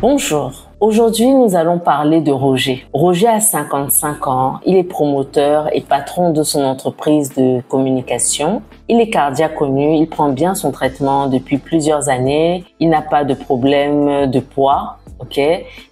Bonjour, aujourd'hui nous allons parler de Roger. Roger a 55 ans, il est promoteur et patron de son entreprise de communication. Il est cardiaque connu, il prend bien son traitement depuis plusieurs années, il n'a pas de problème de poids.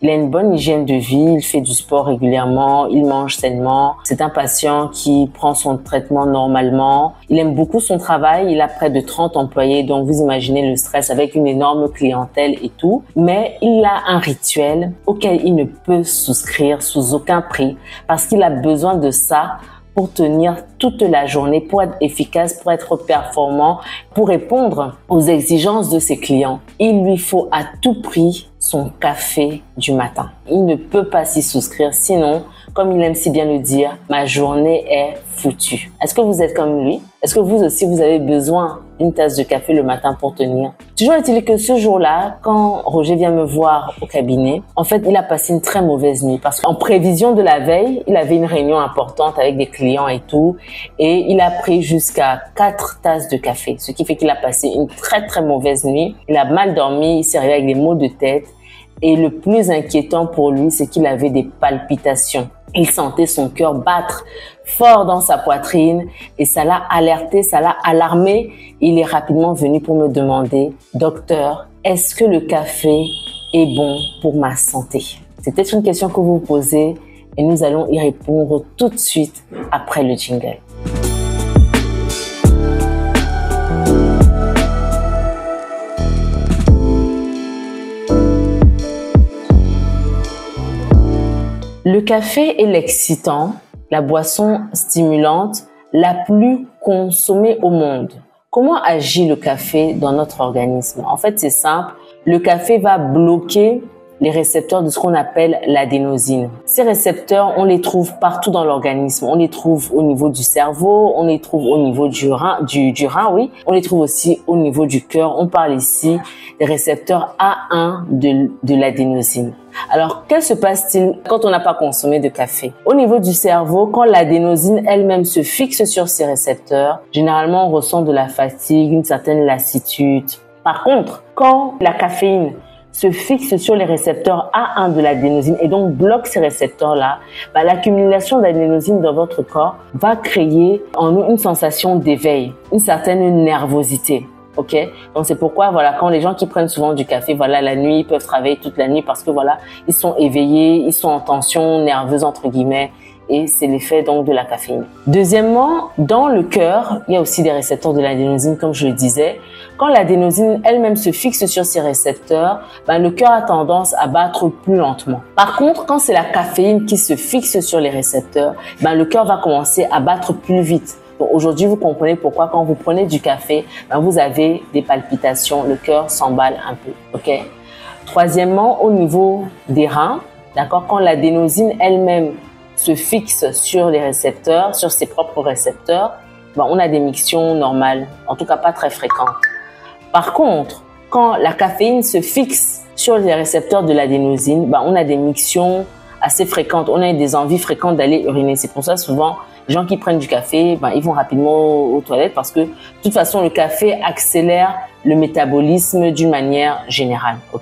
Il a une bonne hygiène de vie, il fait du sport régulièrement, il mange sainement. C'est un patient qui prend son traitement normalement. Il aime beaucoup son travail, il a près de 30 employés, donc vous imaginez le stress avec une énorme clientèle et tout. Mais il a un rituel auquel il ne peut souscrire sous aucun prix parce qu'il a besoin de ça pour tenir toute la journée, pour être efficace, pour être performant, pour répondre aux exigences de ses clients. Il lui faut à tout prix son café du matin. Il ne peut pas s'y souscrire, sinon, comme il aime si bien le dire, ma journée est foutue. Est-ce que vous êtes comme lui? Est-ce que vous aussi, vous avez besoin d'une tasse de café le matin pour tenir? Toujours est-il que ce jour-là, quand Roger vient me voir au cabinet, en fait, il a passé une très mauvaise nuit parce qu'en prévision de la veille, il avait une réunion importante avec des clients et tout, et il a pris jusqu'à 4 tasses de café, ce qui fait qu'il a passé une très mauvaise nuit. Il a mal dormi, il s'est réveillé avec des maux de tête, et le plus inquiétant pour lui, c'est qu'il avait des palpitations. Il sentait son cœur battre fort dans sa poitrine et ça l'a alerté, ça l'a alarmé. Il est rapidement venu pour me demander, docteur, est-ce que le café est bon pour ma santé? C'était une question que vous vous posez et nous allons y répondre tout de suite après le jingle. Le café est l'excitant, la boisson stimulante la plus consommée au monde. Comment agit le café dans notre organisme? En fait, c'est simple. Le café va bloquer les récepteurs de ce qu'on appelle l'adénosine. Ces récepteurs, on les trouve partout dans l'organisme. On les trouve au niveau du cerveau, on les trouve au niveau du rein, oui. On les trouve aussi au niveau du cœur. On parle ici des récepteurs A1 de l'adénosine. Alors, qu'est-ce qui se passe-t-il quand on n'a pas consommé de café? Au niveau du cerveau, quand l'adénosine elle-même se fixe sur ces récepteurs, généralement on ressent de la fatigue, une certaine lassitude. Par contre, quand la caféine se fixe sur les récepteurs A1 de l'adénosine et donc bloque ces récepteurs-là, l'accumulation d'adénosine dans votre corps va créer en nous une sensation d'éveil, une certaine nervosité. Donc c'est pourquoi quand les gens qui prennent souvent du café, la nuit, ils peuvent travailler toute la nuit parce que ils sont éveillés, ils sont en tension nerveuse entre guillemets. Et c'est l'effet donc de la caféine. Deuxièmement, dans le cœur, il y a aussi des récepteurs de l'adénosine, comme je le disais. Quand l'adénosine elle-même se fixe sur ces récepteurs, le cœur a tendance à battre plus lentement. Par contre, quand c'est la caféine qui se fixe sur les récepteurs, le cœur va commencer à battre plus vite. Donc aujourd'hui, vous comprenez pourquoi quand vous prenez du café, vous avez des palpitations, le cœur s'emballe un peu. Troisièmement, au niveau des reins, quand l'adénosine elle-même se fixe sur les récepteurs, sur ses propres récepteurs, on a des mictions normales, en tout cas pas très fréquentes. Par contre, quand la caféine se fixe sur les récepteurs de l'adénosine, on a des mictions assez fréquentes, on a des envies fréquentes d'aller uriner. C'est pour ça souvent, les gens qui prennent du café, ils vont rapidement aux toilettes parce que de toute façon, le café accélère le métabolisme d'une manière générale. Par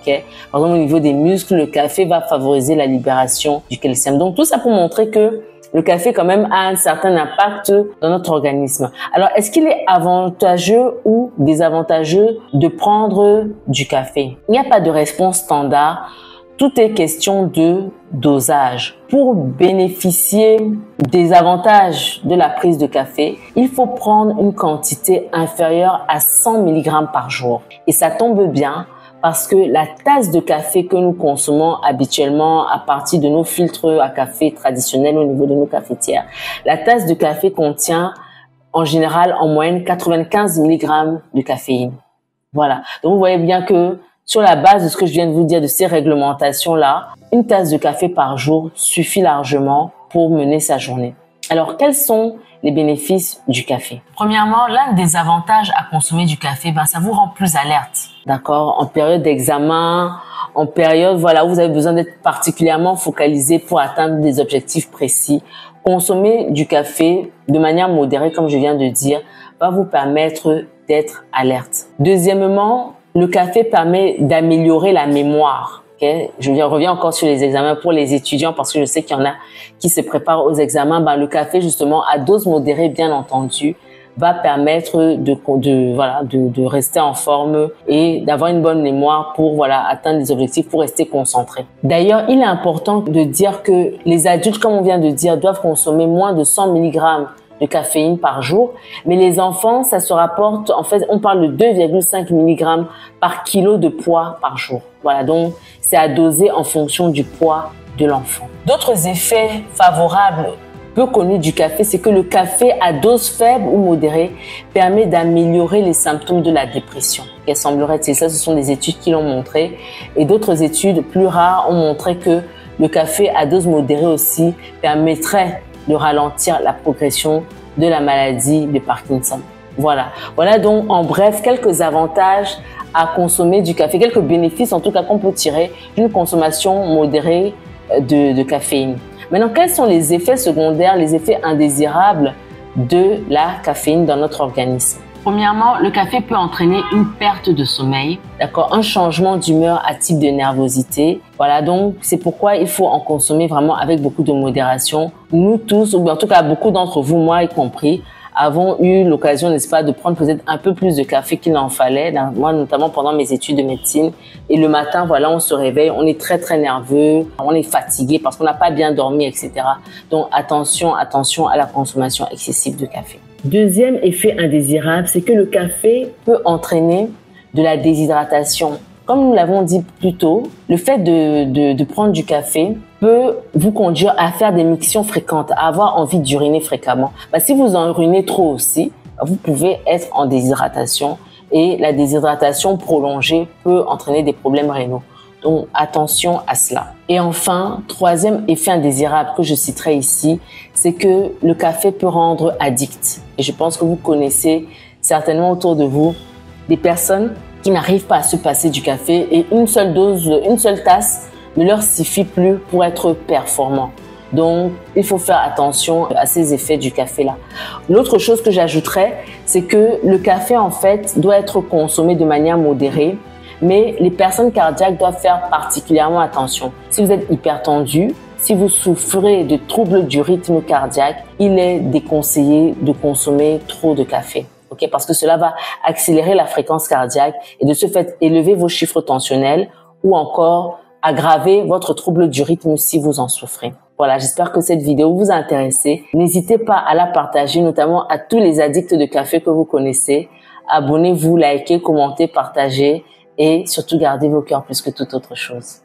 exemple, au niveau des muscles, le café va favoriser la libération du calcium. Donc, tout ça pour montrer que le café quand même a un certain impact dans notre organisme. Alors, est-ce qu'il est avantageux ou désavantageux de prendre du café? Il n'y a pas de réponse standard. Tout est question de dosage. Pour bénéficier des avantages de la prise de café, il faut prendre une quantité inférieure à 100 mg par jour. Et ça tombe bien parce que la tasse de café que nous consommons habituellement à partir de nos filtres à café traditionnels au niveau de nos cafetières, la tasse de café contient en général en moyenne 95 mg de caféine. Voilà. Donc vous voyez bien que sur la base de ce que je viens de vous dire, de ces réglementations-là, une tasse de café par jour suffit largement pour mener sa journée. Alors, quels sont les bénéfices du café? Premièrement, l'un des avantages à consommer du café, ça vous rend plus alerte. D'accord? En période d'examen, en période, où vous avez besoin d'être particulièrement focalisé pour atteindre des objectifs précis. Consommer du café de manière modérée, comme je viens de dire, va vous permettre d'être alerte. Deuxièmement, le café permet d'améliorer la mémoire. Okay? Je reviens encore sur les examens pour les étudiants parce que je sais qu'il y en a qui se préparent aux examens. Ben, le café, justement, à dose modérée, bien entendu, va permettre de rester en forme et d'avoir une bonne mémoire pour, atteindre les objectifs, pour rester concentré. D'ailleurs, il est important de dire que les adultes, comme on vient de dire, doivent consommer moins de 100 mg de caféine par jour, mais les enfants, ça se rapporte, en fait, on parle de 2,5 mg par kilo de poids par jour. Voilà, donc c'est à doser en fonction du poids de l'enfant. D'autres effets favorables peu connus du café, c'est que le café à dose faible ou modérée permet d'améliorer les symptômes de la dépression. Il semblerait-il, ça, ce sont des études qui l'ont montré, et d'autres études plus rares ont montré que le café à dose modérée aussi permettrait de ralentir la progression de la maladie de Parkinson. Voilà donc en bref quelques avantages à consommer du café, quelques bénéfices en tout cas qu'on peut tirer d'une consommation modérée de caféine. Maintenant, quels sont les effets secondaires, les effets indésirables de la caféine dans notre organisme? Premièrement, le café peut entraîner une perte de sommeil, d'accord, un changement d'humeur à type de nervosité. Voilà, donc c'est pourquoi il faut en consommer vraiment avec beaucoup de modération. Nous tous, ou bien en tout cas beaucoup d'entre vous, moi y compris, avons eu l'occasion, n'est-ce pas, de prendre peut-être un peu plus de café qu'il en fallait. Moi, notamment pendant mes études de médecine. Et le matin, on se réveille, on est très, très nerveux, on est fatigué parce qu'on n'a pas bien dormi, etc. Donc, attention à la consommation excessive de café. Deuxième effet indésirable, c'est que le café peut entraîner de la déshydratation. Comme nous l'avons dit plus tôt, le fait de prendre du café peut vous conduire à faire des mictions fréquentes, à avoir envie d'uriner fréquemment. Si vous en urinez trop aussi, vous pouvez être en déshydratation et la déshydratation prolongée peut entraîner des problèmes rénaux. Donc, attention à cela. Et enfin, troisième effet indésirable que je citerai ici, c'est que le café peut rendre addict. Et je pense que vous connaissez certainement autour de vous des personnes qui n'arrivent pas à se passer du café et une seule tasse ne leur suffit plus pour être performant. Donc, il faut faire attention à ces effets du café-là. L'autre chose que j'ajouterais, c'est que le café, en fait, doit être consommé de manière modérée, mais les personnes cardiaques doivent faire particulièrement attention. Si vous êtes hypertendu, si vous souffrez de troubles du rythme cardiaque, il est déconseillé de consommer trop de café. Okay, parce que cela va accélérer la fréquence cardiaque et de ce fait élever vos chiffres tensionnels ou encore aggraver votre trouble du rythme si vous en souffrez. Voilà, j'espère que cette vidéo vous a intéressé. N'hésitez pas à la partager, notamment à tous les addicts de café que vous connaissez. Abonnez-vous, likez, commentez, partagez et surtout gardez vos cœurs plus que toute autre chose.